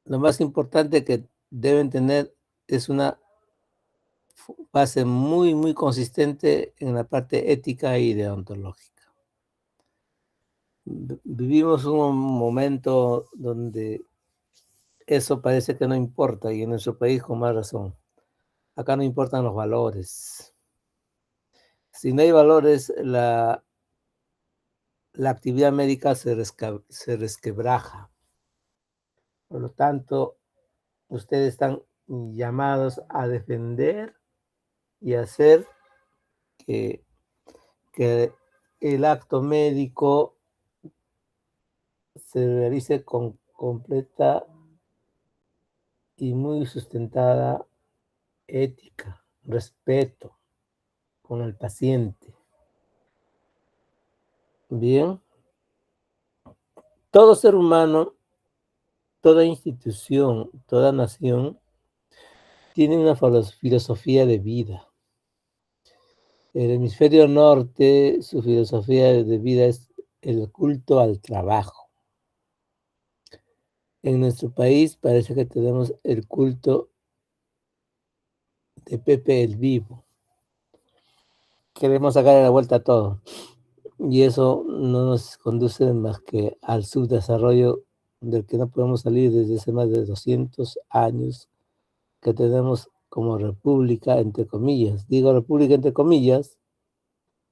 lo más importante que deben tener es una base muy, muy consistente en la parte ética y deontológica. Vivimos un momento donde eso parece que no importa y en nuestro país con más razón. Acá no importan los valores. Si no hay valores, la actividad médica se resquebraja. Por lo tanto, ustedes están llamados a defender y hacer que, que el acto médico se realice con completa y muy sustentada ética, respeto con el paciente. Bien, todo ser humano, toda institución, toda nación tiene una filosofía de vida. El hemisferio norte, su filosofía de vida es el culto al trabajo. En nuestro país parece que tenemos el culto de Pepe el Vivo. Queremos sacar la vuelta a todo. Y eso no nos conduce más que al subdesarrollo del que no podemos salir desde hace más de 200 años que tenemos como república, entre comillas. Digo república entre comillas,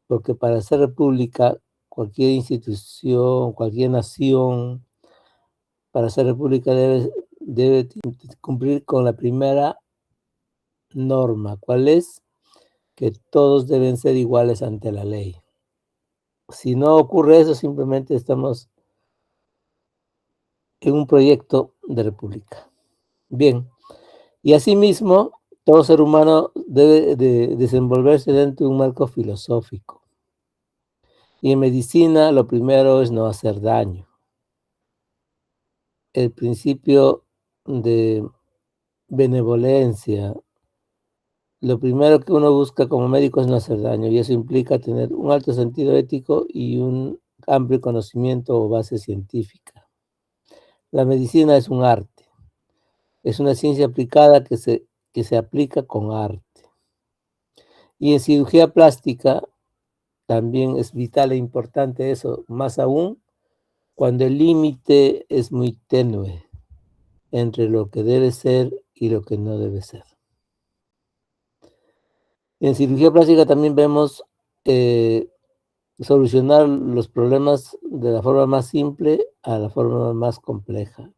porque para ser república, cualquier institución, cualquier nación, para ser república debe cumplir con la primera norma. ¿Cuál es? Que todos deben ser iguales ante la ley. Si no ocurre eso, simplemente estamos en un proyecto de república. Bien, y asimismo, todo ser humano debe de desenvolverse dentro de un marco filosófico. Y en medicina lo primero es no hacer daño. El principio de benevolencia, lo primero que uno busca como médico es no hacer daño y eso implica tener un alto sentido ético y un amplio conocimiento o base científica. La medicina es un arte, es una ciencia aplicada que se aplica con arte. Y en cirugía plástica también es vital e importante eso, más aún cuando el límite es muy tenue entre lo que debe ser y lo que no debe ser. En cirugía plástica también vemos solucionar los problemas de la forma más simple a la forma más compleja,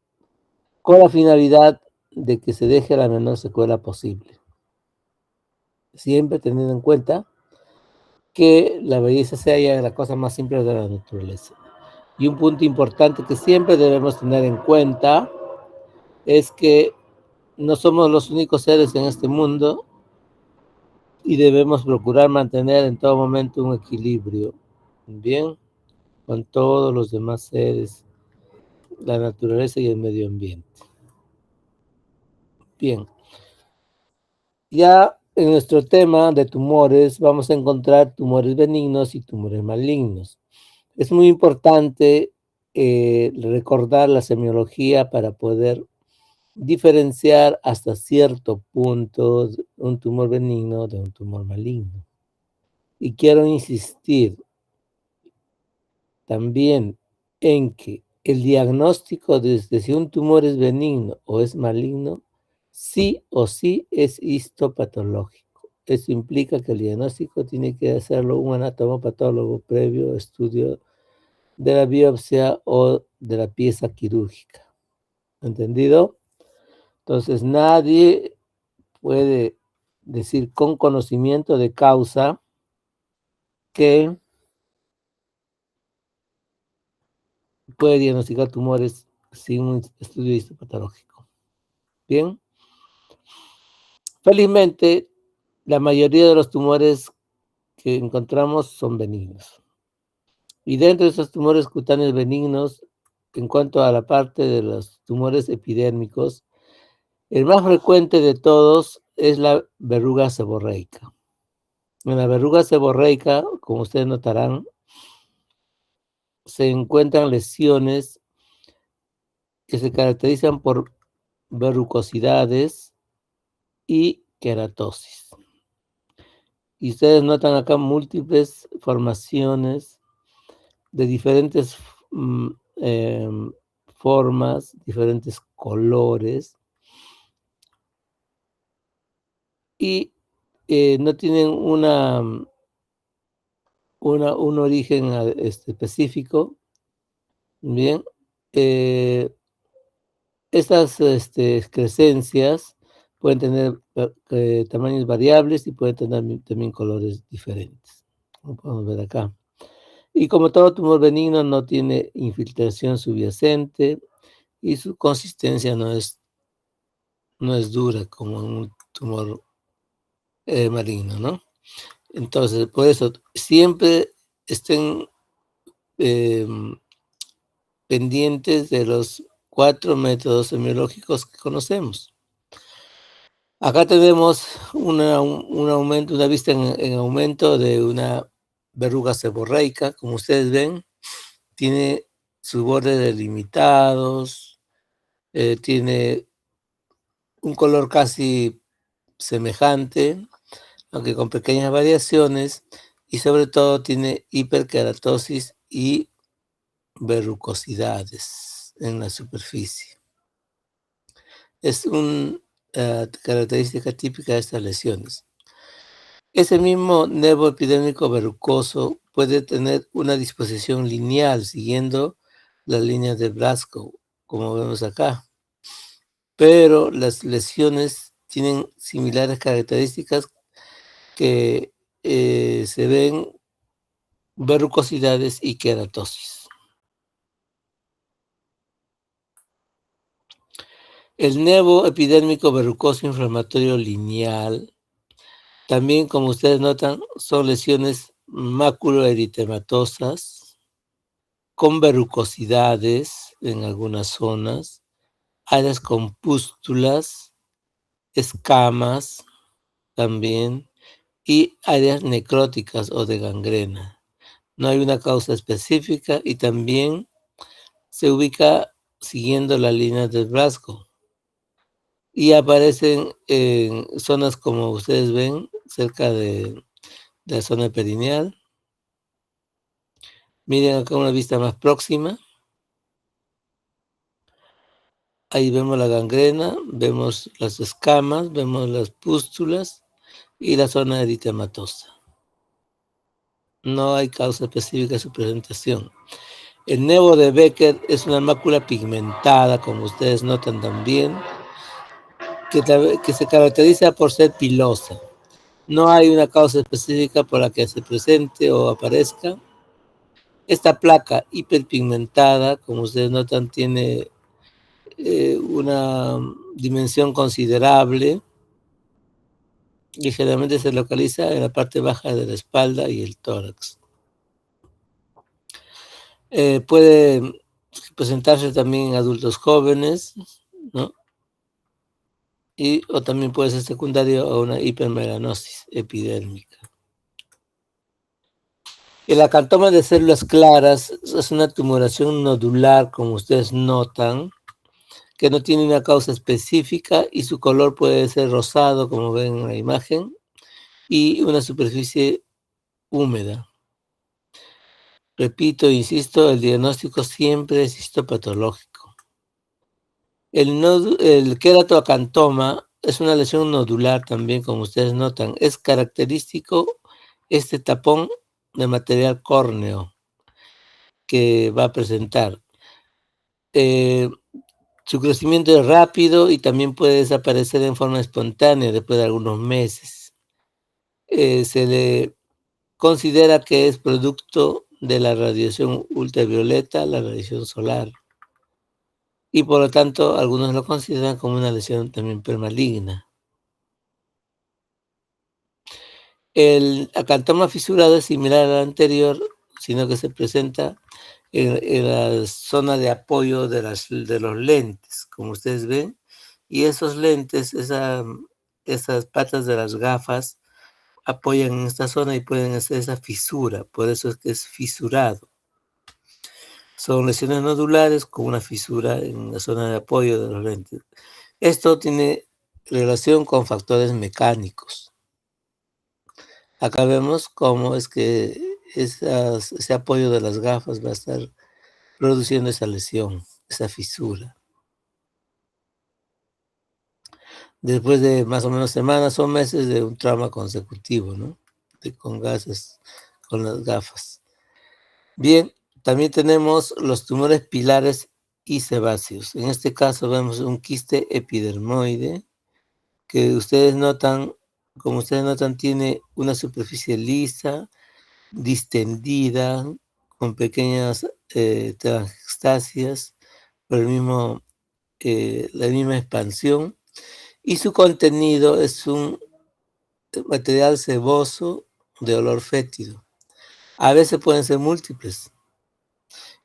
con la finalidad de que se deje la menor secuela posible. Siempre teniendo en cuenta que la belleza se halla en la cosa más simple de la naturaleza. Y un punto importante que siempre debemos tener en cuenta es que no somos los únicos seres en este mundo y debemos procurar mantener en todo momento un equilibrio, bien, con todos los demás seres, la naturaleza y el medio ambiente. Bien, ya en nuestro tema de tumores vamos a encontrar tumores benignos y tumores malignos. Es muy importante recordar la semiología para poder diferenciar hasta cierto punto un tumor benigno de un tumor maligno. Y quiero insistir también en que el diagnóstico desde si un tumor es benigno o es maligno, sí o sí es histopatológico. Eso implica que el diagnóstico tiene que hacerlo un anatomopatólogo previo estudio de la biopsia o de la pieza quirúrgica. ¿Entendido? Entonces nadie puede decir con conocimiento de causa que puede diagnosticar tumores sin un estudio histopatológico. Bien, felizmente la mayoría de los tumores que encontramos son benignos. Y dentro de esos tumores cutáneos benignos, en cuanto a la parte de los tumores epidérmicos, el más frecuente de todos es la verruga seborreica. En la verruga seborreica, como ustedes notarán, se encuentran lesiones que se caracterizan por verrucosidades y queratosis. Y ustedes notan acá múltiples formaciones de diferentes formas, diferentes colores, y no tienen un origen específico. Bien, estas excrescencias pueden tener tamaños variables y pueden tener también colores diferentes, como podemos ver acá. Y como todo tumor benigno, no tiene infiltración subyacente y su consistencia no es dura como en un tumor maligno, ¿no? Entonces, por eso, siempre estén pendientes de los 4 métodos semiológicos que conocemos. Acá tenemos un aumento, una vista en aumento de una verruga seborreica. Como ustedes ven, tiene sus bordes delimitados, tiene un color casi semejante, aunque con pequeñas variaciones, y sobre todo tiene hiperkeratosis y verrucosidades en la superficie. Es una característica típica de estas lesiones. Ese mismo nervio epidérmico verrucoso puede tener una disposición lineal siguiendo las líneas de Blaschko, como vemos acá. Pero las lesiones tienen similares características que se ven verrucosidades y queratosis. El nervio epidérmico verrucoso inflamatorio lineal, también como ustedes notan, son lesiones maculoeritematosas con verrucosidades en algunas zonas, áreas con pústulas, escamas también, y áreas necróticas o de gangrena. No hay una causa específica y también se ubica siguiendo la línea de Blaschko. Y aparecen en zonas como ustedes ven, cerca de la zona perineal. Miren acá una vista más próxima. Ahí vemos la gangrena, vemos las escamas, vemos las pústulas y la zona eritematosa. No hay causa específica de su presentación. El nevo de Becker es una mácula pigmentada, como ustedes notan también, que se caracteriza por ser pilosa. No hay una causa específica por la que se presente o aparezca. Esta placa hiperpigmentada, como ustedes notan, tiene una dimensión considerable y generalmente se localiza en la parte baja de la espalda y el tórax. Puede presentarse también en adultos jóvenes, ¿no? O también puede ser secundario a una hipermelanosis epidérmica. El acantoma de células claras es una tumoración nodular, como ustedes notan, que no tiene una causa específica y su color puede ser rosado, como ven en la imagen, y una superficie húmeda. Repito, insisto, el diagnóstico siempre es histopatológico. El queratoacantoma es una lesión nodular también, como ustedes notan. Es característico este tapón de material córneo que va a presentar. Su crecimiento es rápido y también puede desaparecer en forma espontánea después de algunos meses. Se le considera que es producto de la radiación ultravioleta, la radiación solar, y por lo tanto algunos lo consideran como una lesión también premaligna. El acantoma fisurado es similar al anterior, sino que se presenta en la zona de apoyo de los lentes, como ustedes ven, y esos lentes, esas patas de las gafas, apoyan en esta zona y pueden hacer esa fisura, por eso es que es fisurado. Son lesiones nodulares con una fisura en la zona de apoyo de los lentes. Esto tiene relación con factores mecánicos. Acá vemos cómo es que ese apoyo de las gafas va a estar produciendo esa lesión, esa fisura. Después de más o menos semanas o meses de un trauma consecutivo, ¿no? Con gases, con las gafas. Bien, también tenemos los tumores pilares y sebáceos. En este caso vemos un quiste epidermoide que ustedes notan, como ustedes notan, tiene una superficie lisa, distendida, con pequeñas telangiectasias, por la misma expansión, y su contenido es un material seboso de olor fétido. A veces pueden ser múltiples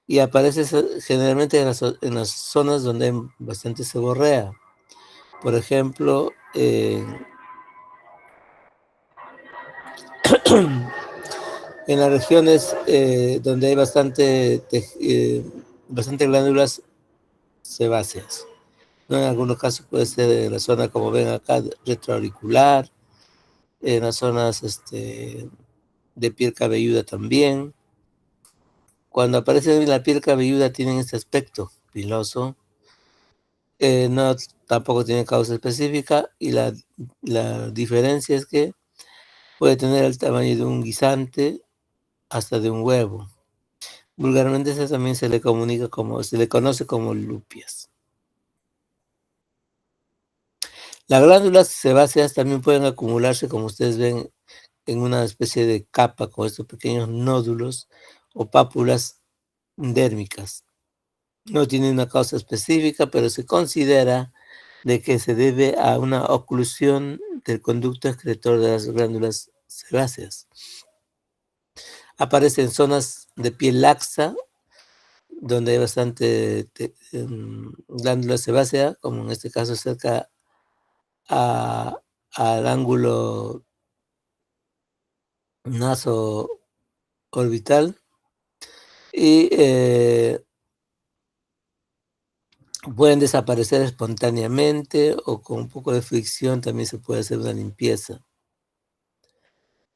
y aparece generalmente en las zonas donde hay bastante seborrea. Por ejemplo, en las regiones donde hay bastante glándulas sebáceas. ¿No? En algunos casos puede ser en la zona, como ven acá, retroauricular, en las zonas de piel cabelluda también. Cuando aparece en la piel cabelluda tienen este aspecto piloso. No, tampoco tiene causa específica y la diferencia es que puede tener el tamaño de un guisante hasta de un huevo. Vulgarmente eso también se le conoce como lupias. Las glándulas sebáceas también pueden acumularse, como ustedes ven, en una especie de capa con estos pequeños nódulos o pápulas dérmicas. No tiene una causa específica, pero se considera de que se debe a una oclusión del conducto excretor de las glándulas sebáceas. Aparece en zonas de piel laxa, donde hay bastante glándula sebácea, como en este caso cerca al ángulo naso orbital, y pueden desaparecer espontáneamente o con un poco de fricción también se puede hacer una limpieza.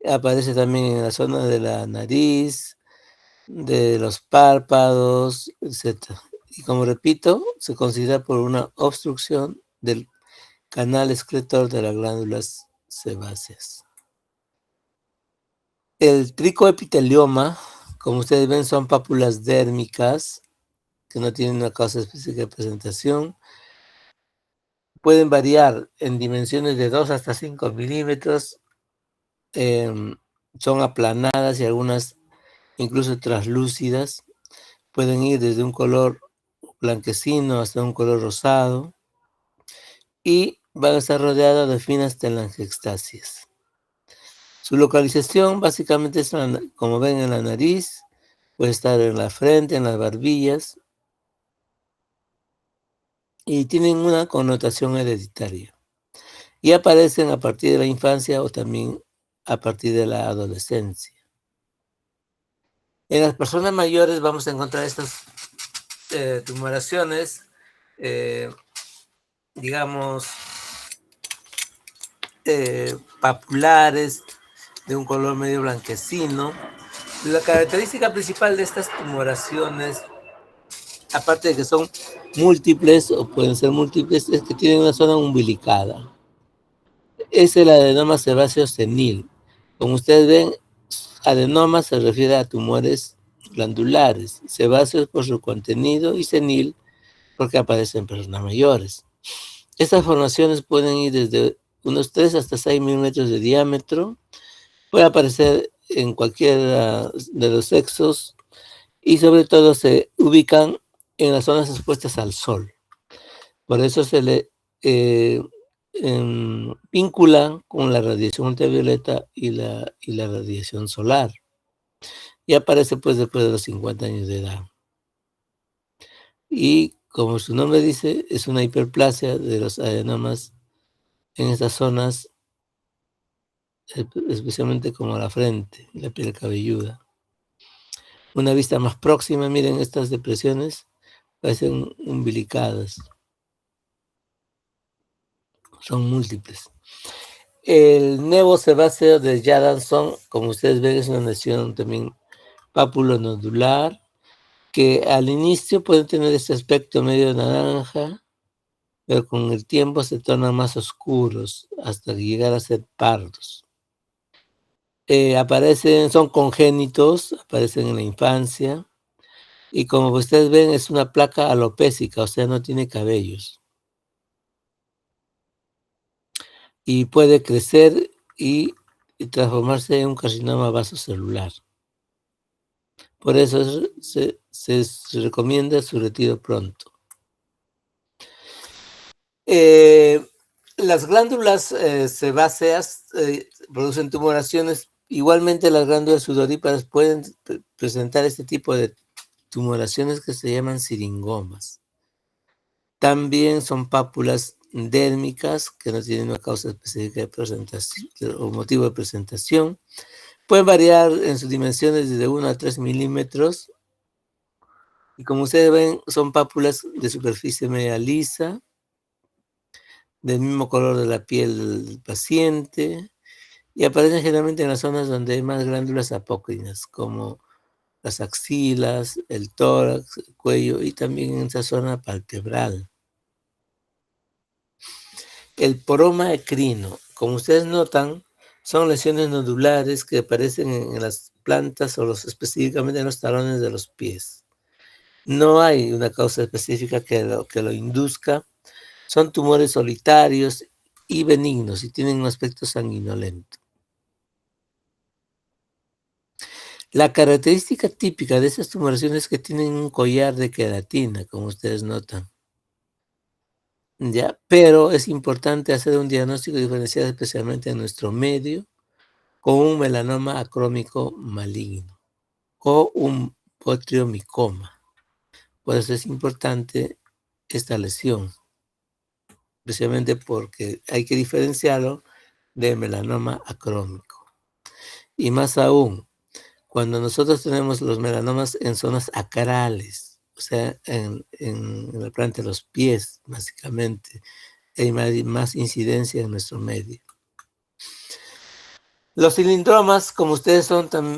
Aparece también en la zona de la nariz, de los párpados, etc. Y como repito, se considera por una obstrucción del canal excretor de las glándulas sebáceas. El tricoepitelioma, como ustedes ven, son pápulas dérmicas que no tienen una causa específica de presentación. Pueden variar en dimensiones de 2 hasta 5 milímetros. Son aplanadas y algunas incluso translúcidas. Pueden ir desde un color blanquecino hasta un color rosado y van a estar rodeadas de finas telangiectasias. Su localización básicamente es, como ven, en la nariz, puede estar en la frente, en las barbillas, y tienen una connotación hereditaria. Y aparecen a partir de la infancia o también a partir de la adolescencia. En las personas mayores vamos a encontrar estas tumoraciones, digamos, papulares, de un color medio blanquecino. La característica principal de estas tumoraciones, aparte de que son múltiples o pueden ser múltiples, es que tienen una zona umbilicada. Es el adenoma sebáceo senil. Como ustedes ven, adenoma se refiere a tumores glandulares, sebáceos por su contenido y senil porque aparecen en personas mayores. Estas formaciones pueden ir desde unos 3 hasta 6 milímetros de diámetro, puede aparecer en cualquiera de los sexos y sobre todo se ubican en las zonas expuestas al sol. Por eso se le vinculan con la radiación ultravioleta y la radiación solar. Y aparece pues después de los 50 años de edad. Y como su nombre dice, es una hiperplasia de los adenomas en estas zonas, especialmente como la frente y la piel cabelluda. Una vista más próxima, miren estas depresiones, parecen umbilicadas. son múltiples. El nevo sebáceo de Jadassohn, como ustedes ven, es una lesión también papulonodular, que al inicio puede tener este aspecto medio naranja, pero con el tiempo se tornan más oscuros hasta llegar a ser pardos. Son congénitos, aparecen en la infancia, y como ustedes ven es una placa alopécica, o sea, no tiene cabellos. Y puede crecer y transformarse en un carcinoma vasocelular. Por eso se recomienda su retiro pronto. Las glándulas sebáceas producen tumoraciones. Igualmente las glándulas sudoríparas pueden presentar este tipo de tumoraciones que se llaman siringomas. También son pápulas dérmicas que no tienen una causa específica de presentación o motivo de presentación. Pueden variar en sus dimensiones desde 1 a 3 milímetros. Y como ustedes ven, son pápulas de superficie media lisa, del mismo color de la piel del paciente, y aparecen generalmente en las zonas donde hay más glándulas apócrinas, como las axilas, el tórax, el cuello y también en esa zona palpebral. El poroma ecrino, como ustedes notan, son lesiones nodulares que aparecen en las plantas o específicamente en los talones de los pies. No hay una causa específica que lo induzca. Son tumores solitarios y benignos y tienen un aspecto sanguinolento. La característica típica de esas tumoraciones es que tienen un collar de queratina, como ustedes notan. ¿Ya? Pero es importante hacer un diagnóstico diferencial, especialmente en nuestro medio, con un melanoma acrómico maligno o un botriomicoma. Por eso es importante esta lesión, especialmente porque hay que diferenciarlo de melanoma acrómico. Y más aún, cuando nosotros tenemos los melanomas en zonas acrales, o sea, en la planta de los pies, básicamente, hay más incidencia en nuestro medio. Los cilindromas, como ustedes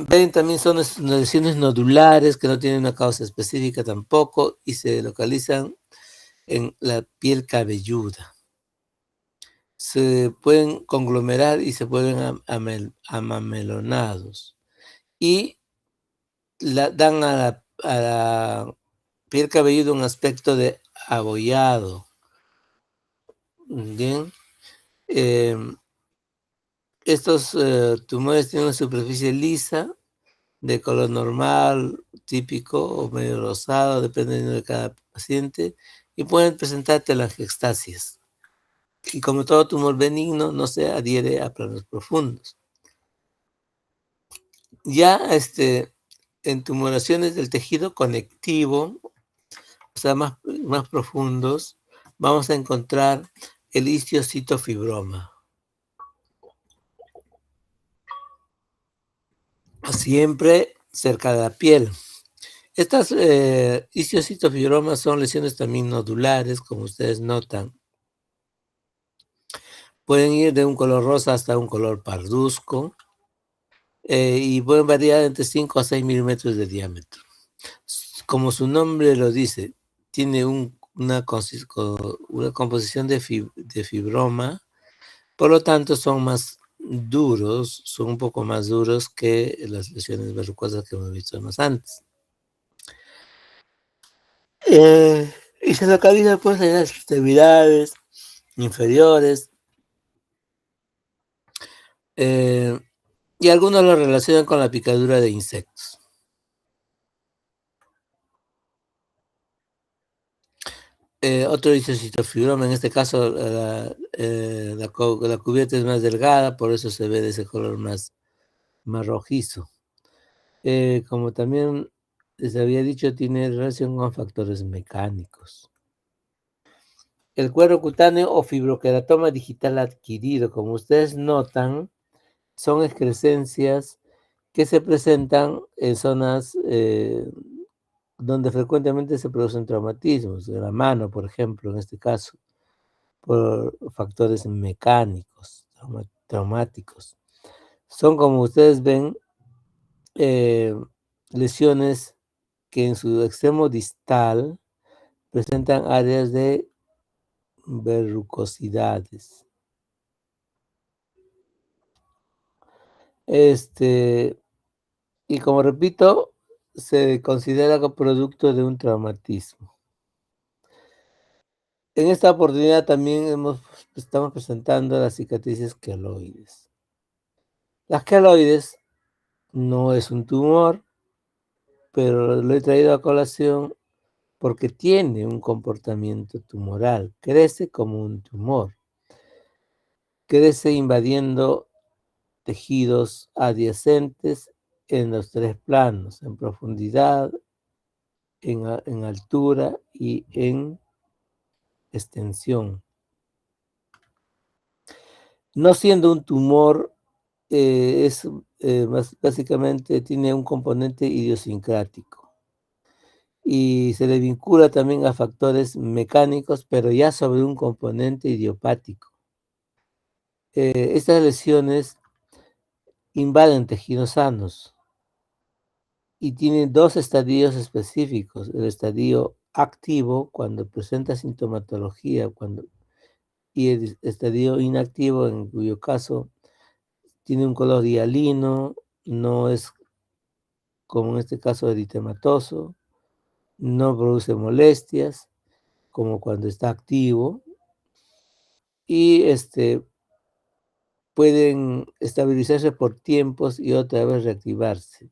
ven, también son lesiones nodulares que no tienen una causa específica tampoco y se localizan en la piel cabelluda. Se pueden conglomerar y se vuelven amamelonados y dan a la piel cabelluda un aspecto de abollado. Bien. Estos tumores tienen una superficie lisa, de color normal, típico o medio rosado, dependiendo de cada paciente, y pueden presentar telangiectasias. Y como todo tumor benigno, no se adhiere a planos profundos. Ya en tumoraciones del tejido conectivo, o sea, más profundos, vamos a encontrar el histiocytofibroma. Siempre cerca de la piel. Estas histiocytofibromas son lesiones también nodulares, como ustedes notan. Pueden ir de un color rosa hasta un color parduzco y pueden variar entre 5 a 6 milímetros de diámetro. Como su nombre lo dice, tiene una composición de fibroma, por lo tanto son más duros, son un poco más duros que las lesiones verrucosas que hemos visto más antes. Y se localiza pues en las extremidades inferiores, y algunos lo relacionan con la picadura de insectos. Otro histiocytofibroma, en este caso la cubierta es más delgada, por eso se ve de ese color más rojizo. Como también les había dicho, tiene relación con factores mecánicos. El cuero cutáneo o fibroqueratoma digital adquirido, como ustedes notan, son excrescencias que se presentan en zonas donde frecuentemente se producen traumatismos, de la mano, por ejemplo, en este caso. por factores mecánicos, traumáticos. Son, como ustedes ven, eh, lesiones que en su extremo distal presentan áreas de verrucosidades. Y como repito, se considera como producto de un traumatismo. En esta oportunidad también estamos presentando las cicatrices queloides. Las queloides no es un tumor, pero lo he traído a colación porque tiene un comportamiento tumoral, crece como un tumor, crece invadiendo tejidos adyacentes en los tres planos, en profundidad, en altura y en extensión. No siendo un tumor, básicamente tiene un componente idiosincrático y se le vincula también a factores mecánicos, pero ya sobre un componente idiopático. Estas lesiones invaden tejidos sanos y tienen dos estadios específicos. El estadio activo, cuando presenta sintomatología, y el estadio inactivo, en cuyo caso tiene un color hialino, no es como en este caso eritematoso, no produce molestias, como cuando está activo, y pueden estabilizarse por tiempos y otra vez reactivarse.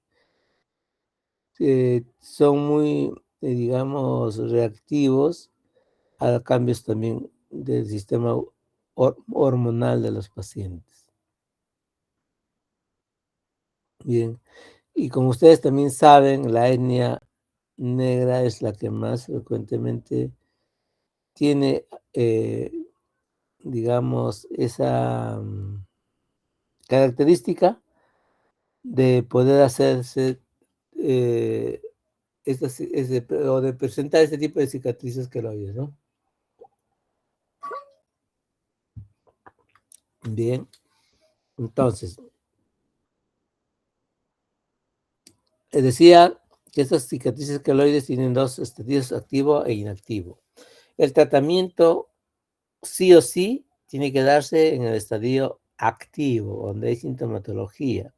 Son muy, digamos, reactivos a cambios también del sistema hormonal de los pacientes. Bien, y como ustedes también saben, la etnia negra es la que más frecuentemente tiene, digamos, esa característica de poder hacerse eh, o de presentar este tipo de cicatrices queloides, ¿no? Bien, entonces, decía que estas cicatrices queloides tienen dos estadios, activo e inactivo. El tratamiento sí o sí tiene que darse en el estadio activo, donde hay sintomatología,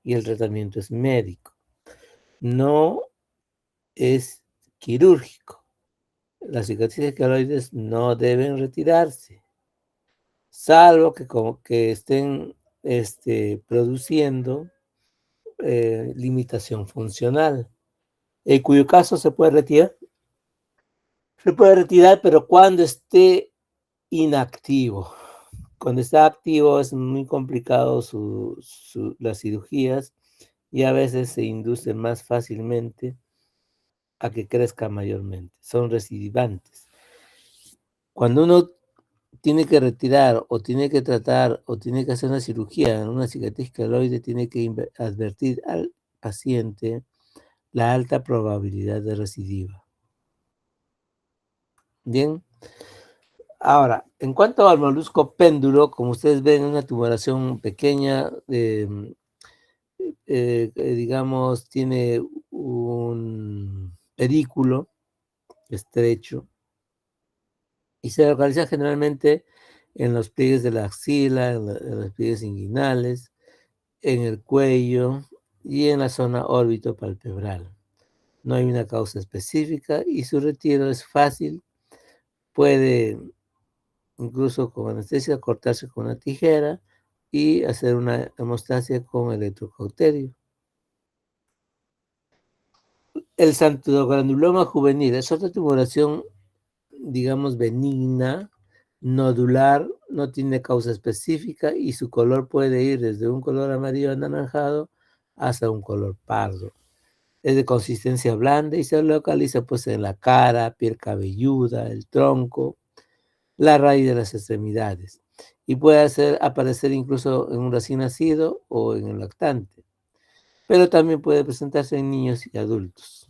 y el tratamiento es médico, no es quirúrgico. Las cicatrices queloides no deben retirarse, salvo que estén produciendo limitación funcional, en cuyo caso se puede retirar, pero cuando esté inactivo. Cuando está activo es muy complicado las cirugías y a veces se induce más fácilmente a que crezca mayormente. Son recidivantes. Cuando uno tiene que retirar o tiene que tratar o tiene que hacer una cirugía en una cicatriz queloide, tiene que advertir al paciente la alta probabilidad de recidiva. Bien. Ahora, en cuanto al molusco péndulo, como ustedes ven, una tumoración pequeña, digamos, tiene un pedículo estrecho y se localiza generalmente en los pliegues de la axila, en los pliegues inguinales, en el cuello y en la zona órbito-palpebral. No hay una causa específica y su retiro es fácil. Puede, incluso con anestesia, cortarse con una tijera y hacer una hemostasia con electrocauterio. El santoegranuloma juvenil es otra tumoración, digamos, benigna, nodular, no tiene causa específica y su color puede ir desde un color amarillo anaranjado hasta un color pardo. Es de consistencia blanda y se localiza pues en la cara, piel cabelluda, el tronco, la raíz de las extremidades y puede aparecer incluso en un recién nacido o en el lactante, pero también puede presentarse en niños y adultos.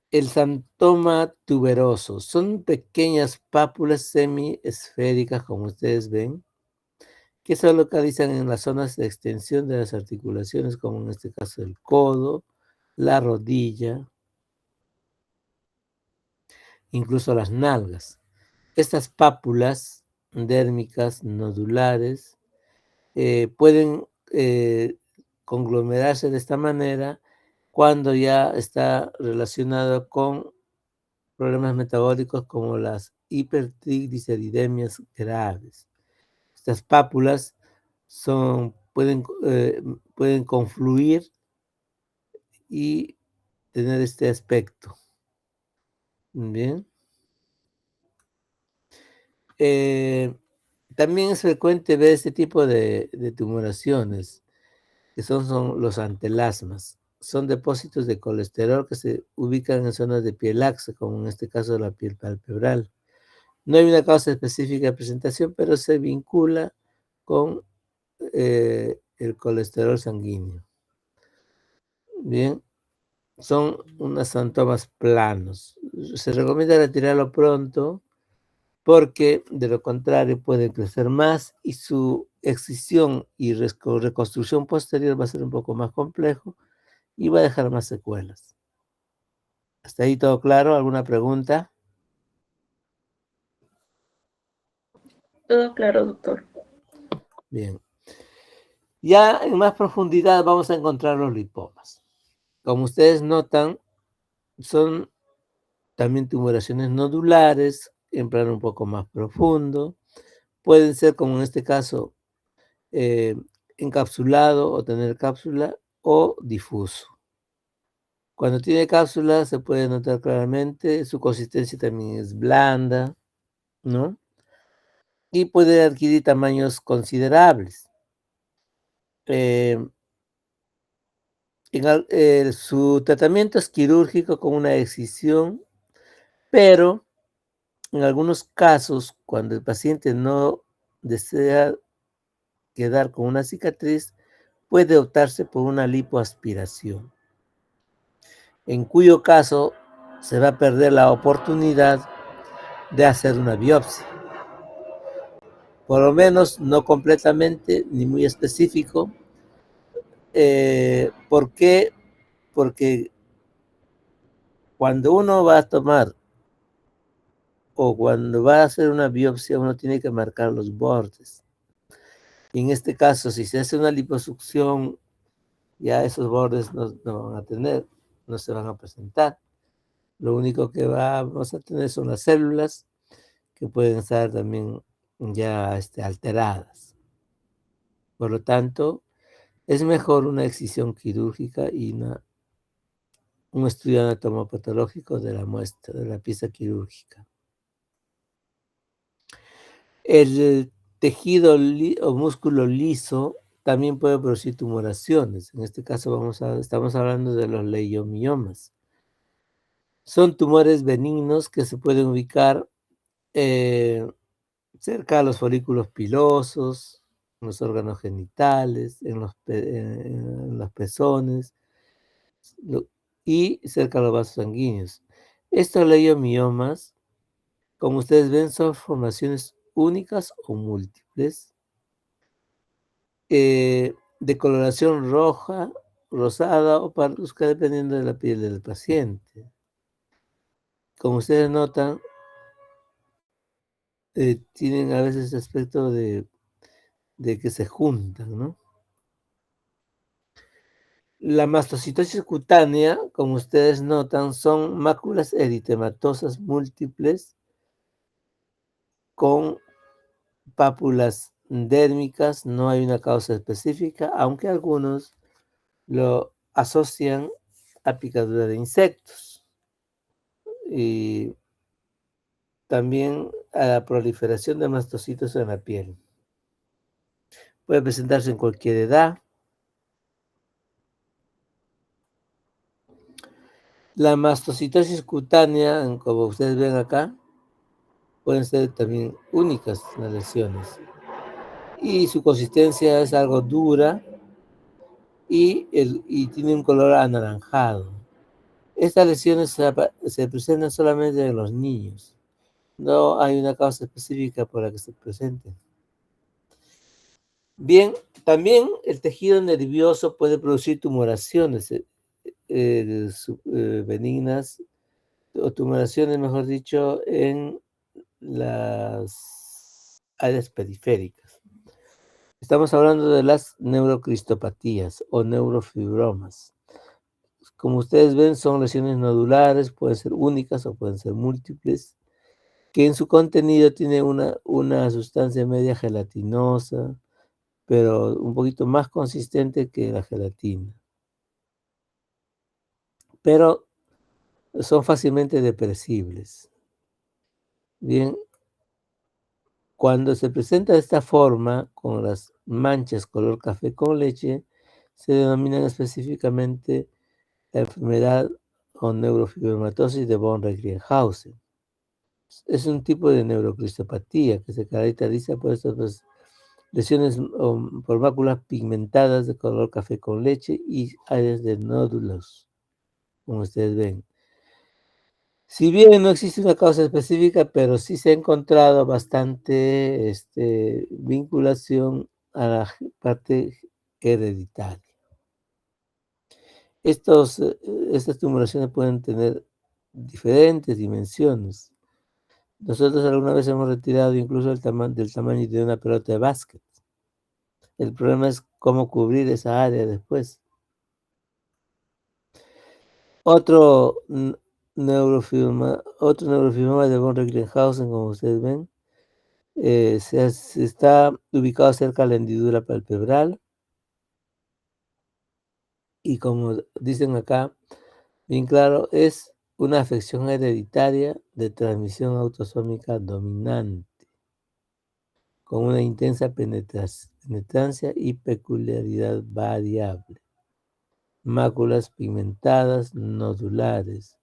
El xantoma tuberoso son pequeñas pápulas semiesféricas, como ustedes ven, que se localizan en las zonas de extensión de las articulaciones, como en este caso el codo, la rodilla, incluso las nalgas. Estas pápulas dérmicas nodulares pueden conglomerarse de esta manera cuando ya está relacionado con problemas metabólicos como las hipertrigliceridemias graves. Estas pápulas pueden confluir y tener este aspecto. Bien. Eh, También es frecuente ver este tipo de tumoraciones, que son los antelasmas. Son depósitos de colesterol que se ubican en zonas de piel laxa, como en este caso la piel palpebral. No hay una causa específica de presentación, pero se vincula con el colesterol sanguíneo. Bien, son unos santomas planos. Se recomienda retirarlo pronto porque de lo contrario puede crecer más y su excisión y reconstrucción posterior va a ser un poco más complejo y va a dejar más secuelas. ¿Hasta ahí todo claro? ¿Alguna pregunta? Todo claro, doctor. Bien. Ya en más profundidad vamos a encontrar los lipomas. Como ustedes notan, son también tumoraciones nodulares, en plano un poco más profundo. Pueden ser, como en este caso, eh, encapsulado o tener cápsula o difuso. Cuando tiene cápsula se puede notar claramente, su consistencia también es blanda, ¿no? Y puede adquirir tamaños considerables. Eh, su tratamiento es quirúrgico con una excisión, pero en algunos casos, cuando el paciente no desea quedar con una cicatriz, puede optarse por una lipoaspiración, en cuyo caso se va a perder la oportunidad de hacer una biopsia. Por lo menos no completamente ni muy específico. ¿Por qué? Porque cuando uno va a tomar o cuando va a hacer una biopsia, uno tiene que marcar los bordes. Y en este caso, si se hace una liposucción, ya esos bordes no van a tener, no se van a presentar. Lo único que vamos a tener son las células que pueden estar también ya alteradas. Por lo tanto, es mejor una excisión quirúrgica y un estudio anatomopatológico de la muestra, de la pieza quirúrgica. El tejido o músculo liso también puede producir tumoraciones. En este caso estamos hablando de los leiomiomas. Son tumores benignos que se pueden ubicar eh, cerca de los folículos pilosos, en los órganos genitales, en los pezones y cerca de los vasos sanguíneos. Estos leiomiomas, como ustedes ven, son formaciones únicas o múltiples, de coloración roja, rosada o parduzca, dependiendo de la piel del paciente. Como ustedes notan, tienen a veces ese aspecto de que se juntan, ¿no? La mastocitosis cutánea, como ustedes notan, son máculas eritematosas múltiples con pápulas dérmicas. No hay una causa específica, aunque algunos lo asocian a picadura de insectos y también a la proliferación de mastocitos en la piel. Puede presentarse en cualquier edad. La mastocitosis cutánea, como ustedes ven acá, pueden ser también únicas las lesiones. Y su consistencia es algo dura y tiene un color anaranjado. Estas lesiones se presentan solamente en los niños. No hay una causa específica por la que se presenten. Bien, también el tejido nervioso puede producir tumoraciones benignas o tumoraciones, mejor dicho, en las áreas periféricas. Estamos hablando de las neurocristopatías o neurofibromas. Como ustedes ven, son lesiones nodulares, pueden ser únicas o pueden ser múltiples, que en su contenido tiene una sustancia media gelatinosa, pero un poquito más consistente que la gelatina. Pero son fácilmente depresibles. Bien, cuando se presenta de esta forma, con las manchas color café con leche, se denominan específicamente la enfermedad o neurofibromatosis de von Recklinghausen. Es un tipo de neurocristopatía que se caracteriza por estas lesiones por máculas pigmentadas de color café con leche y áreas de nódulos, como ustedes ven. Si bien no existe una causa específica, pero sí se ha encontrado bastante vinculación a la parte hereditaria. Estas tumoraciones pueden tener diferentes dimensiones. Nosotros alguna vez hemos retirado incluso del tamaño de una pelota de básquet. El problema es cómo cubrir esa área después. Otro neurofibroma de von Recklinghausen, como ustedes ven, se está ubicado cerca de la hendidura palpebral y como dicen acá, bien claro, es una afección hereditaria de transmisión autosómica dominante, con una intensa penetrancia y peculiaridad variable. Máculas pigmentadas nodulares.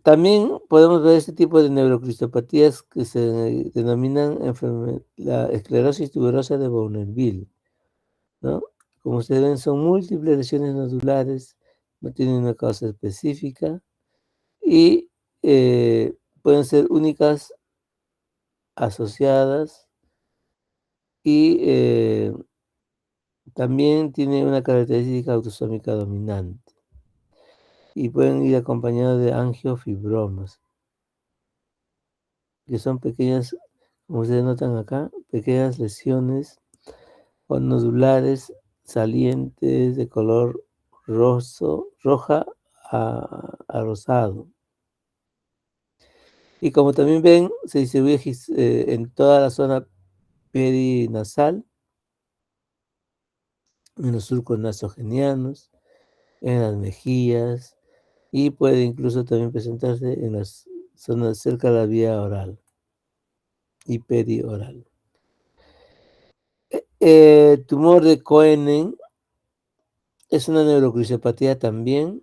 También podemos ver este tipo de neurocristopatías que se denominan la esclerosis tuberosa de Bonneville, ¿no? Como ustedes ven, son múltiples lesiones nodulares, no tienen una causa específica y pueden ser únicas, asociadas y también tienen una característica autosómica dominante y pueden ir acompañados de angiofibromas, que son pequeñas, como ustedes notan acá, pequeñas lesiones o nodulares salientes de color roja a rosado. Y como también ven, se distribuye en toda la zona perinasal, en los surcos nasogenianos, en las mejillas y puede incluso también presentarse en las zonas cerca de la vía oral y perioral. Tumor de Cohen es una neurocristopatía también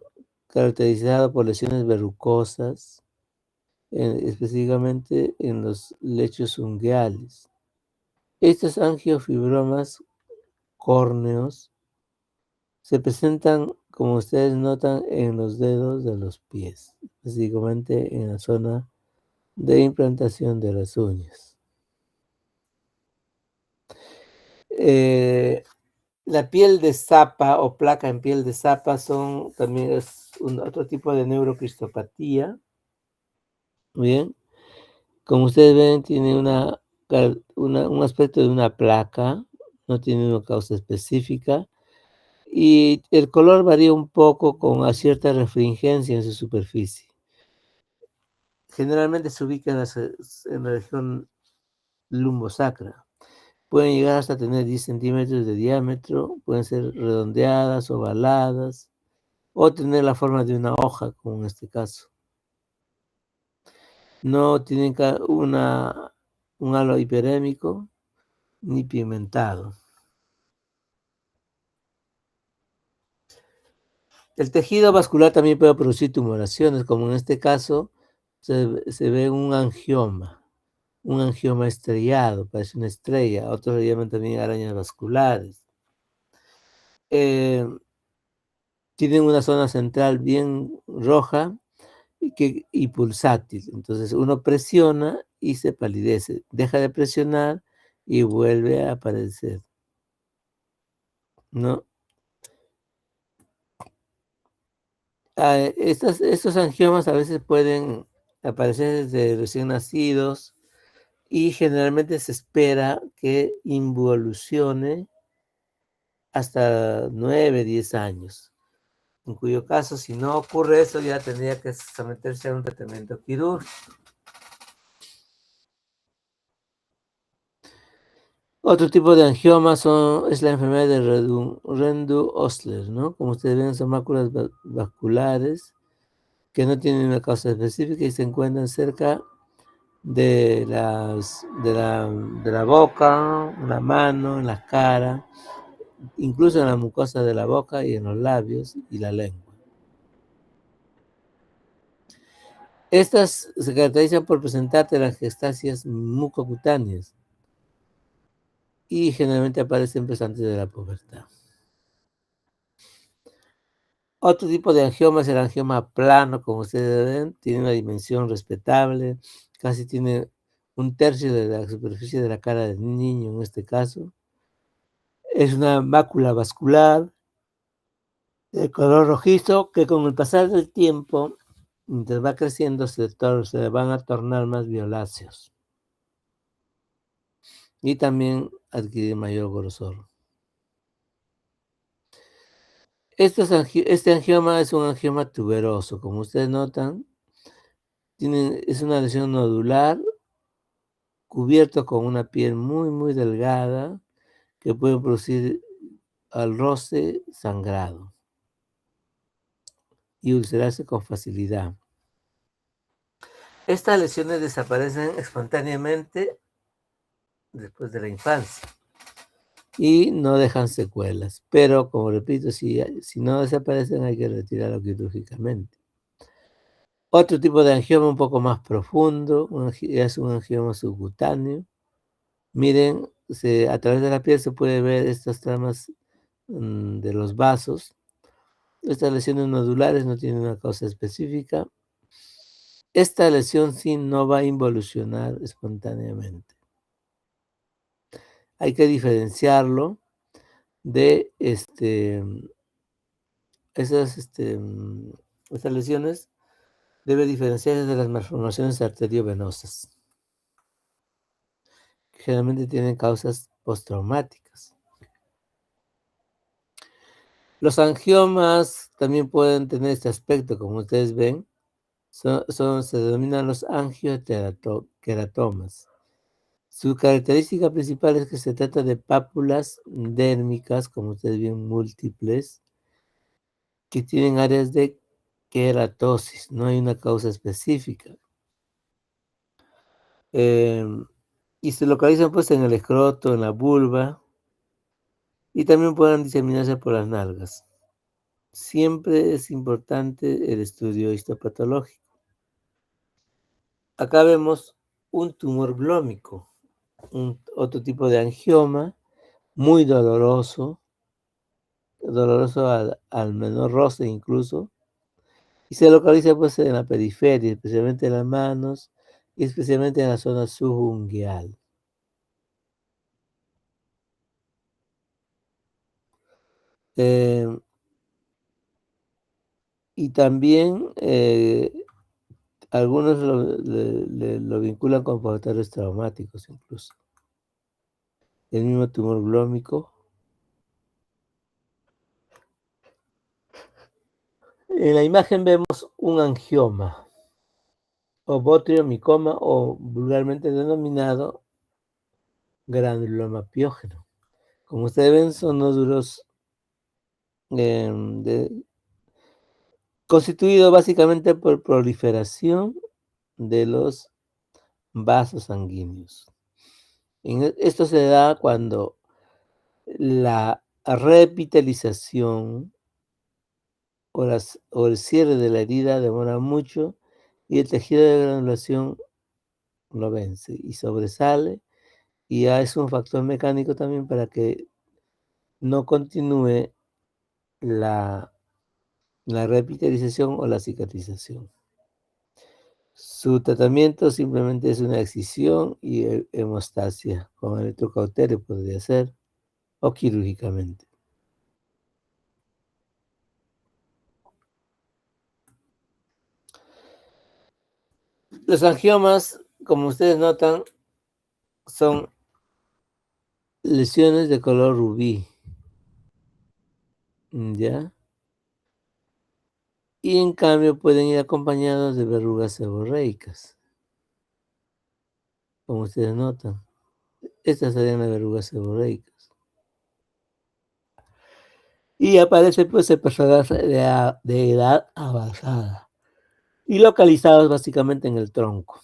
caracterizada por lesiones verrucosas, específicamente en los lechos ungueales. Estos angiofibromas córneos se presentan, como ustedes notan, en los dedos de los pies, específicamente en la zona de implantación de las uñas. La piel de zapa o placa en piel de zapa también es otro tipo de neurocristopatía. Bien, como ustedes ven, tiene un aspecto de una placa, no tiene una causa específica y el color varía un poco con una cierta refringencia en su superficie. Generalmente se ubica en la región lumbosacra. Pueden llegar hasta tener 10 centímetros de diámetro, pueden ser redondeadas, ovaladas, o tener la forma de una hoja, como en este caso. No tienen un halo hiperémico ni pigmentado. El tejido vascular también puede producir tumoraciones, como en este caso se ve un angioma estrellado, parece una estrella. Otros le llaman también arañas vasculares. eh, tienen una zona central bien roja y pulsátil. Entonces uno presiona y se palidece. Deja de presionar y vuelve a aparecer, ¿no? Estos angiomas a veces pueden aparecer desde recién nacidos y generalmente se espera que involucione hasta 9, 10 años, en cuyo caso, si no ocurre eso, ya tendría que someterse a un tratamiento quirúrgico. Otro tipo de angioma es la enfermedad de Rendu-Osler, ¿no? Como ustedes ven, son máculas vasculares que no tienen una causa específica y se encuentran cerca de la boca, en la mano, en la cara, incluso en la mucosa de la boca y en los labios y la lengua. Estas se caracterizan por presentar telangiectasias mucocutáneas y generalmente aparecen pues antes de la pubertad. Otro tipo de angioma es el angioma plano, como ustedes ven, tiene una dimensión respetable, casi tiene un tercio de la superficie de la cara del niño en este caso. Es una mácula vascular de color rojizo que con el pasar del tiempo, mientras va creciendo, se van a tornar más violáceos y también adquirir mayor grosor. Este angioma es un angioma tuberoso, como ustedes notan, es una lesión nodular cubierto con una piel muy, muy delgada que puede producir al roce sangrado y ulcerarse con facilidad. Estas lesiones desaparecen espontáneamente después de la infancia y no dejan secuelas, pero como repito, si no desaparecen hay que retirarlo quirúrgicamente. Otro tipo de angioma un poco más profundo es un angioma subcutáneo. Miren, a través de la piel se puede ver estas tramas de los vasos. Estas lesiones nodulares no tienen una causa específica. Esta lesión sí no va a involucionar espontáneamente. Hay que diferenciarlo de estas lesiones, debe diferenciarse de las malformaciones arteriovenosas, que generalmente tienen causas postraumáticas. Los angiomas también pueden tener este aspecto, como ustedes ven, se denominan los angiokeratomas. Su característica principal es que se trata de pápulas dérmicas, como ustedes ven, múltiples, que tienen áreas de queratosis, no hay una causa específica. Y se localizan pues en el escroto, en la vulva, y también pueden diseminarse por las nalgas. Siempre es importante el estudio histopatológico. Acá vemos un tumor blómico, otro tipo de angioma, muy doloroso al menor roce incluso, y se localiza pues en la periferia, especialmente en las manos y especialmente en la zona subungueal. Eh, y también algunos lo vinculan con factores traumáticos incluso. El mismo tumor blómico. En la imagen vemos un angioma o botriomicoma o vulgarmente denominado granuloma piógeno. Como ustedes ven, son nódulos constituidos básicamente por proliferación de los vasos sanguíneos. Esto se da cuando la revitalización o el cierre de la herida demora mucho y el tejido de granulación lo vence y sobresale, y ya es un factor mecánico también para que no continúe la revitalización o la cicatrización. Su tratamiento simplemente es una excisión y hemostasia, con electrocauterio podría ser, o quirúrgicamente. Los angiomas, como ustedes notan, son lesiones de color rubí, ¿ya? Y en cambio pueden ir acompañados de verrugas seborreicas, como ustedes notan. Estas serían las verrugas seborreicas. Y aparece pues en personas de edad avanzada y localizados básicamente en el tronco.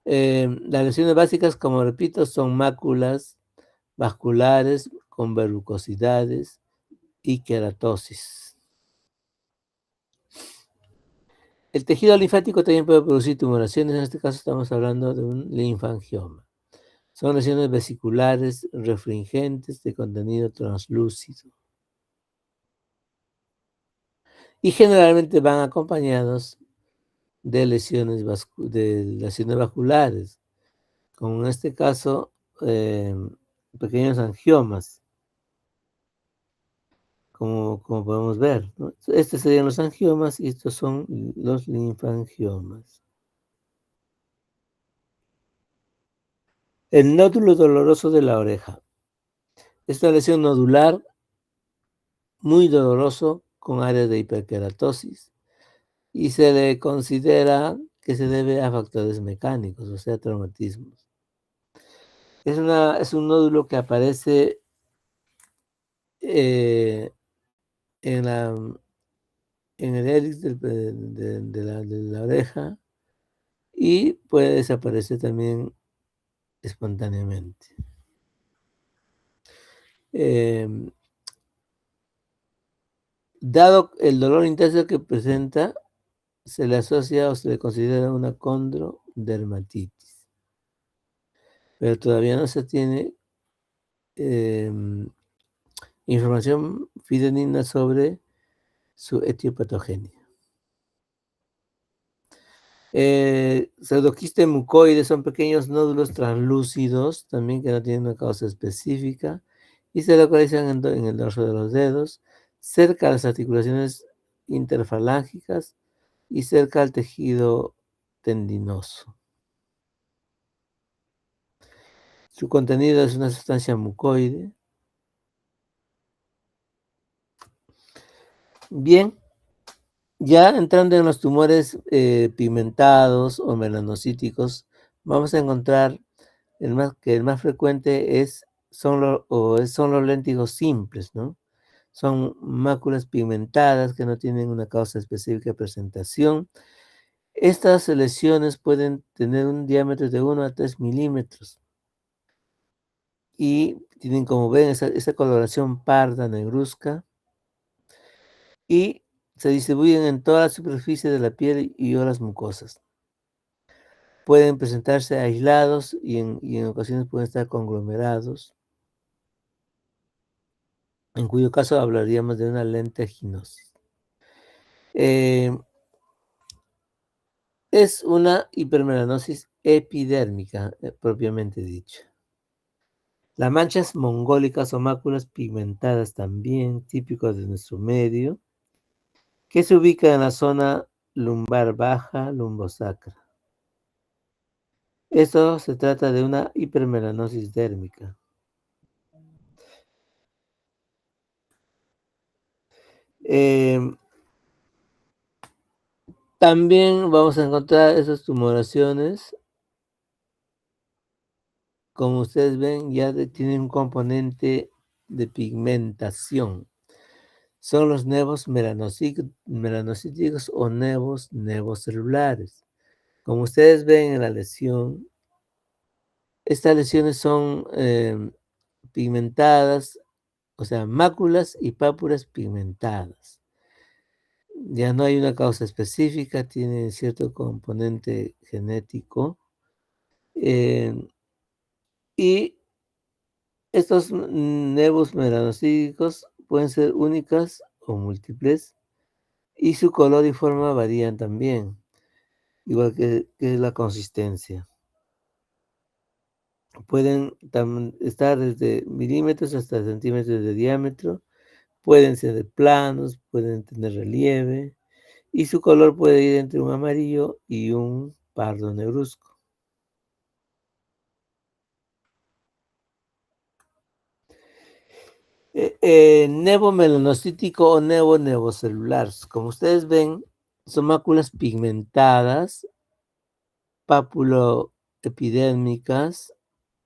Las lesiones básicas, como repito, son máculas vasculares con verrucosidades y queratosis. El tejido linfático también puede producir tumoraciones, en este caso estamos hablando de un linfangioma. Son lesiones vesiculares refringentes de contenido translúcido. Y generalmente van acompañados de lesiones vasculares, como en este caso pequeños angiomas, como podemos ver, ¿no? Estos serían los angiomas y estos son los linfangiomas. El nódulo doloroso de la oreja. Esta lesión nodular, muy doloroso, con áreas de hiperkeratosis, y se le considera que se debe a factores mecánicos, o sea, traumatismos. Es un nódulo que aparece en el hélix de la oreja y puede desaparecer también espontáneamente. Dado el dolor intenso que presenta, se le asocia o se le considera una condrodermatitis, pero todavía no se tiene información fidedigna sobre su etiopatogenia. Pseudoquistes mucoides son pequeños nódulos translúcidos, también que no tienen una causa específica, y se localizan en el dorso de los dedos, cerca de las articulaciones interfalángicas y cerca al tejido tendinoso. Su contenido es una sustancia mucoide. Bien, ya entrando en los tumores pigmentados o melanocíticos, vamos a encontrar el más frecuente son los léntigos simples, ¿no? Son máculas pigmentadas que no tienen una causa específica de presentación. Estas lesiones pueden tener un diámetro de 1 a 3 milímetros y tienen, como ven, esa coloración parda negruzca y se distribuyen en toda la superficie de la piel y o las mucosas. Pueden presentarse aislados y en ocasiones pueden estar conglomerados, en cuyo caso hablaríamos de una lenteginosis. Es una hipermelanosis epidérmica, propiamente dicha. Las manchas mongólicas o máculas pigmentadas también, típicas de nuestro medio, que se ubica en la zona lumbar baja, lumbosacra. Esto se trata de una hipermelanosis dérmica. También vamos a encontrar esas tumoraciones, como ustedes ven, ya tienen un componente de pigmentación. Son los nevos melanocíticos o nevos celulares. Como ustedes ven en la lesión, estas lesiones son pigmentadas, o sea, máculas y pápulas pigmentadas. Ya no hay una causa específica, tiene cierto componente genético. Y Estos nevos melanocíticos pueden ser únicas o múltiples y su color y forma varían también, igual que la consistencia. Pueden estar desde milímetros hasta centímetros de diámetro, pueden ser planos, pueden tener relieve y su color puede ir entre un amarillo y un pardo negruzco. Nevo melanocítico o nevo nevocelular. Como ustedes ven, son máculas pigmentadas, papuloepidérmicas,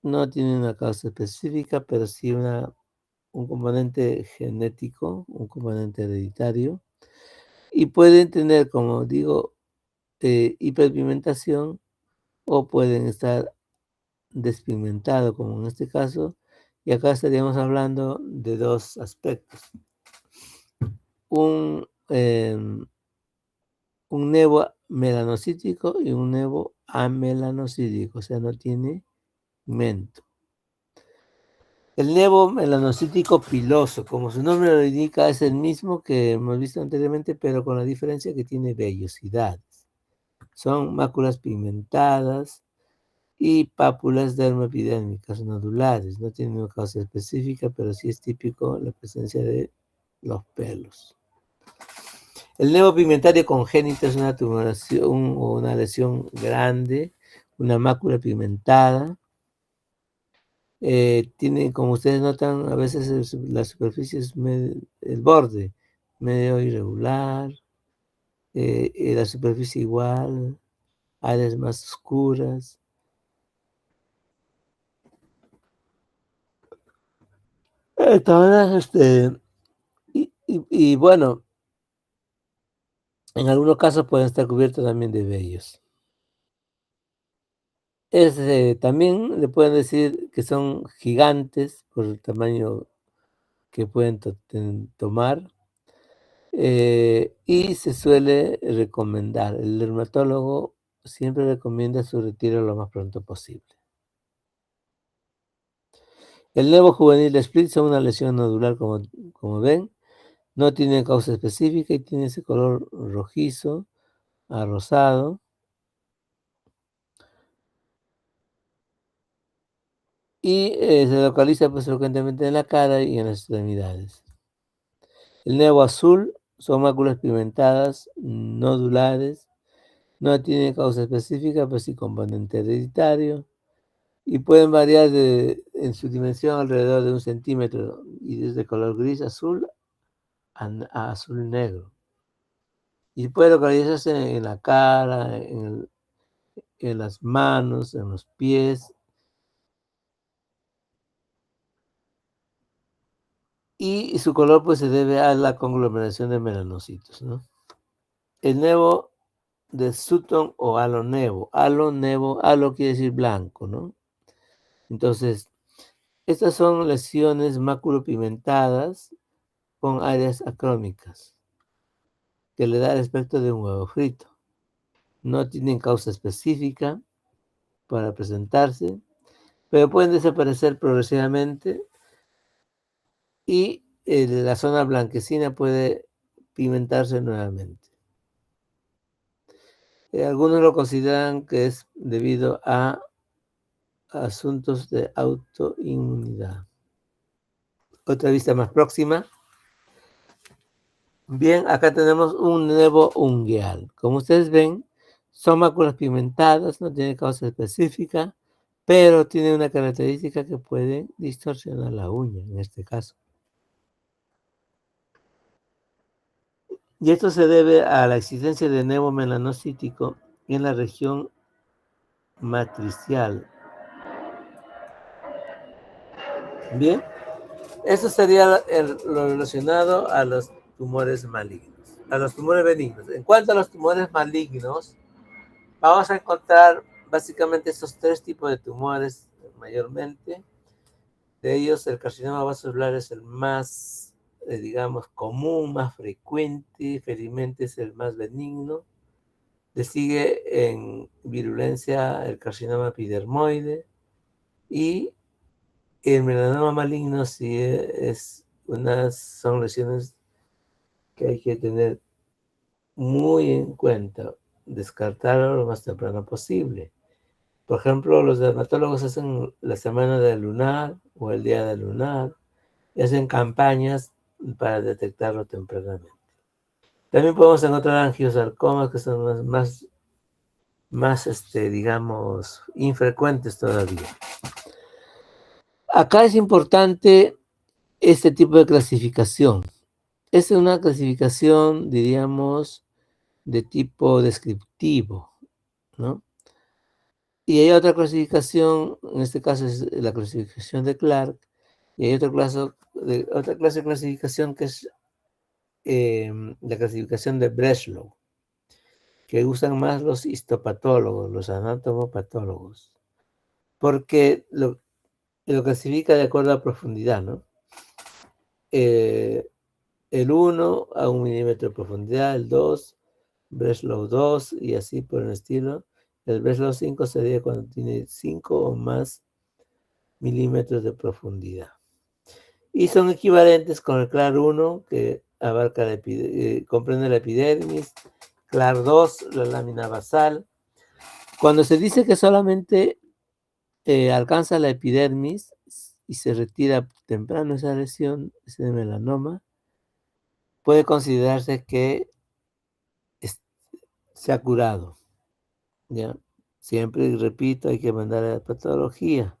no tienen una causa específica, pero sí un componente genético, un componente hereditario, y pueden tener, como digo, hiperpigmentación o pueden estar despigmentados, como en este caso, y acá estaríamos hablando de dos aspectos. Un, em, un nevo melanocítico y un nevo amelanocítico, o sea, no tiene pigmento. El nevo melanocítico piloso, como su nombre lo indica, es el mismo que hemos visto anteriormente, pero con la diferencia que tiene vellosidades. Son máculas pigmentadas y pápulas dermoepidérmicas nodulares. No tiene una causa específica, pero sí es típico la presencia de los pelos. El nevo pigmentario congénito es una tumoración o una lesión grande, una mácula pigmentada. Tiene, como ustedes notan, a veces la superficie es el borde medio irregular, la superficie igual, áreas más oscuras. Todas, y bueno, en algunos casos pueden estar cubiertos también de vellos. También le pueden decir que son gigantes por el tamaño que pueden tomar. Y se suele recomendar, el dermatólogo siempre recomienda su retiro lo más pronto posible. El nevo juvenil split son una lesión nodular, como ven, no tiene causa específica y tiene ese color rojizo a rosado. Y se localiza pues frecuentemente en la cara y en las extremidades. El nevo azul son máculas pigmentadas nodulares, no tiene causa específica, pero sí componente hereditario. Y pueden variar en su dimensión alrededor de 1 centímetro y desde color gris azul a azul negro. Y puede localizarse en la cara, en las manos, en los pies. Y su color pues se debe a la conglomeración de melanocitos, ¿no? El nevo de Sutton o alonevo. Alo quiere decir blanco, ¿no? Entonces, estas son lesiones maculopigmentadas con áreas acrómicas, que le da el aspecto de un huevo frito. No tienen causa específica para presentarse, pero pueden desaparecer progresivamente y la zona blanquecina puede pigmentarse nuevamente. Algunos lo consideran que es debido a asuntos de autoinmunidad. Otra vista más próxima. Bien, acá tenemos un nevo ungueal. Como ustedes ven, son máculas pigmentadas, no tiene causa específica, pero tiene una característica que puede distorsionar la uña, en este caso. Y esto se debe a la existencia de nevo melanocítico en la región matricial. Bien, eso sería lo relacionado a los tumores malignos, a los tumores benignos. En cuanto a los tumores malignos, vamos a encontrar básicamente estos tres tipos de tumores mayormente. De ellos, el carcinoma vasocelular es el más, digamos, común, más frecuente, felizmente es el más benigno. Le sigue en virulencia el carcinoma epidermoide y El melanoma maligno sí son lesiones que hay que tener muy en cuenta, descartarlo lo más temprano posible. Por ejemplo, los dermatólogos hacen la semana del lunar o el día del lunar y hacen campañas para detectarlo tempranamente. También podemos encontrar angiosarcomas que son más digamos, infrecuentes todavía. Acá es importante este tipo de clasificación. Es una clasificación, diríamos, de tipo descriptivo, ¿no? Y hay otra clasificación, en este caso es la clasificación de Clark, y hay otra clase de clasificación que es la clasificación de Breslow, que usan más los histopatólogos, los anatomopatólogos, porque lo clasifica de acuerdo a profundidad, ¿no? El 1 a 1 milímetro de profundidad, el 2, Breslow 2 y así por el estilo. El Breslow 5 sería cuando tiene 5 o más milímetros de profundidad. Y son equivalentes con el CLAR 1, que abarca comprende la epidermis, CLAR 2, la lámina basal. Cuando se dice que solamente alcanza la epidermis y se retira temprano esa lesión, ese melanoma, puede considerarse que se ha curado, ¿ya? Siempre, y repito, hay que mandar a la patología.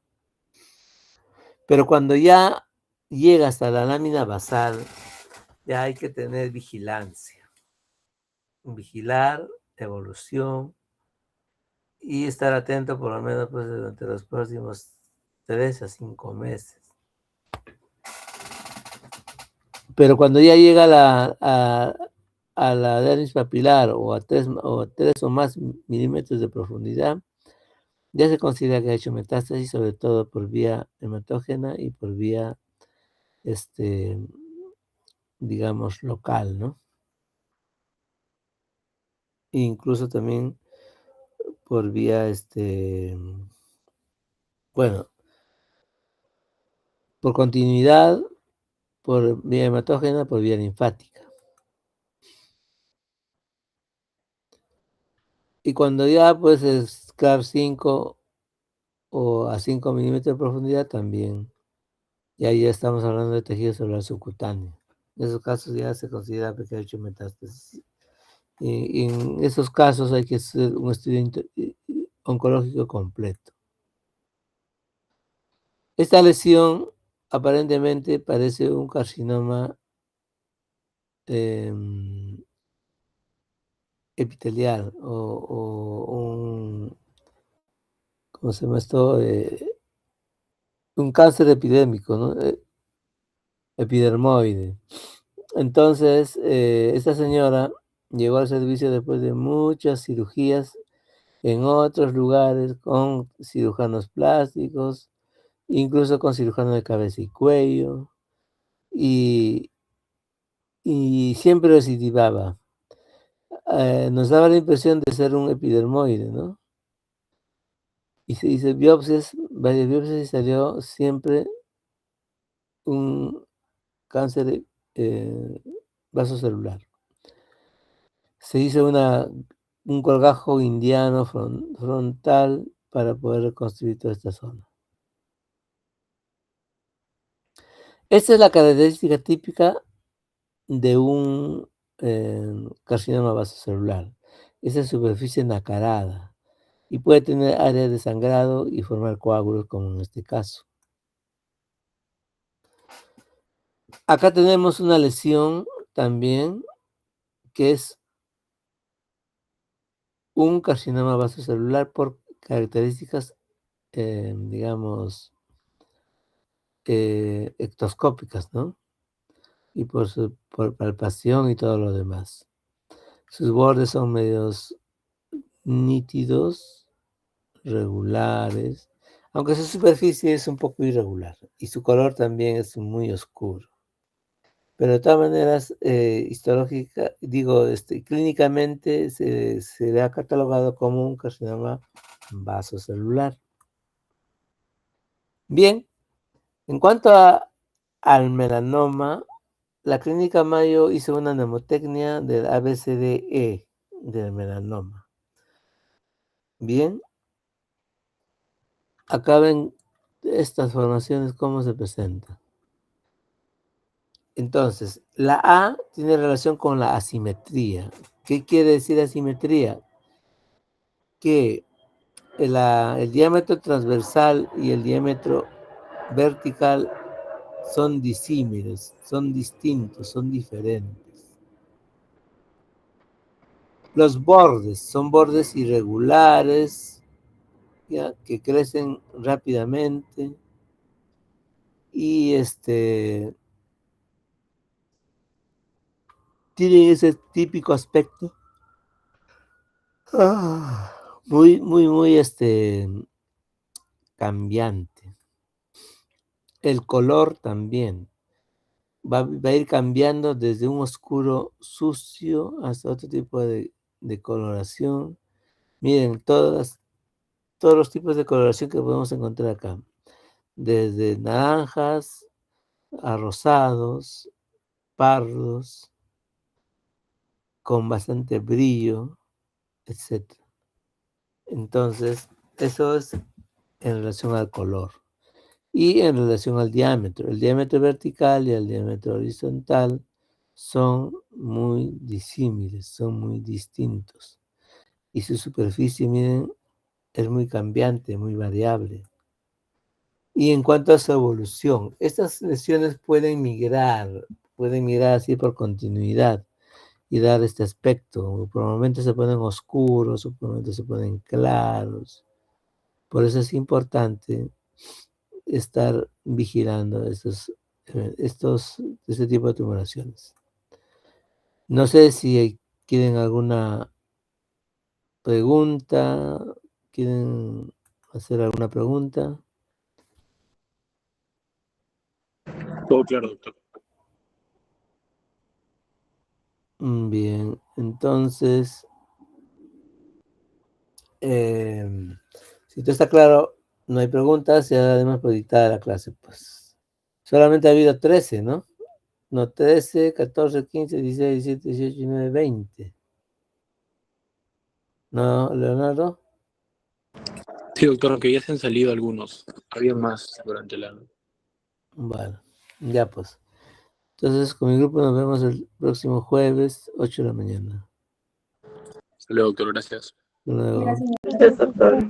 Pero cuando ya llega hasta la lámina basal, ya hay que tener vigilancia. Vigilar evolución y estar atento por lo menos pues, durante los próximos 3 a 5 meses. Pero cuando ya llega a la dermis papilar o a 3 o más milímetros de profundidad, ya se considera que ha hecho metástasis, sobre todo por vía hematógena y por vía, digamos, local, ¿no? E incluso también por vía, bueno, por continuidad, por vía hematógena, por vía linfática. Y cuando ya pues es CLAR 5 o a 5 milímetros de profundidad también, y ahí ya estamos hablando de tejido celular subcutáneo. En esos casos ya se considera que ha hecho metástasis. Y en esos casos hay que hacer un estudio oncológico completo. Esta lesión aparentemente parece un carcinoma epitelial o un, ¿cómo se llama esto? Un cáncer epidémico, ¿no? Epidermoide. Entonces, esta señora llegó al servicio después de muchas cirugías en otros lugares con cirujanos plásticos, incluso con cirujano de cabeza y cuello, y, y siempre recidivaba. Nos daba la impresión de ser un epidermoide, ¿no? Y se hizo biopsias, varias biopsias y salió siempre un cáncer vasocelular. Se hizo un colgajo indiano frontal para poder reconstruir toda esta zona. Esta es la característica típica de un carcinoma vasocelular. Esa superficie nacarada y puede tener áreas de sangrado y formar coágulos como en este caso. Acá tenemos una lesión también que es un carcinoma vasocelular por características, digamos, ectoscópicas, ¿no? Y por palpación y todo lo demás. Sus bordes son medios nítidos, regulares, aunque su superficie es un poco irregular y su color también es muy oscuro. Pero de todas maneras, clínicamente se le ha catalogado como un carcinoma vasocelular. Bien, En cuanto al melanoma, la clínica Mayo hizo una mnemotecnia del ABCDE del melanoma. Bien, acá ven estas formaciones cómo se presentan. Entonces, la A tiene relación con la asimetría. ¿Qué quiere decir asimetría? Que el diámetro transversal y el diámetro vertical son disímiles, son distintos, son diferentes. Los bordes son bordes irregulares, ¿ya? Que crecen rápidamente y tienen ese típico aspecto muy cambiante. El color también va a ir cambiando desde un oscuro sucio hasta otro tipo de coloración. Miren, todos los tipos de coloración que podemos encontrar acá, desde naranjas a rosados, pardos, con bastante brillo, etc. Entonces, eso es en relación al color. Y en relación al diámetro, el diámetro vertical y el diámetro horizontal son muy disímiles, son muy distintos. Y su superficie, miren, es muy cambiante, muy variable. Y en cuanto a su evolución, estas lesiones pueden migrar así por continuidad y dar este aspecto. Por momentos se ponen oscuros, por momentos se ponen claros. Por eso es importante estar vigilando este tipo de tumoraciones. No sé si quieren alguna pregunta, quieren hacer alguna pregunta. Todo claro, doctor. Bien, entonces, si todo está claro, no hay preguntas, ya además por dictada la clase, pues. Solamente ha habido 13, ¿no? No, 13, 14, 15, 16, 17, 18, 19, 20. ¿No, Leonardo? Sí, doctor, aunque ya se han salido algunos. Había más durante el año. Bueno, ya pues. Entonces, con mi grupo nos vemos el próximo jueves, 8 de la mañana. Hasta luego, doctor. Gracias. Hasta luego. Gracias, doctor.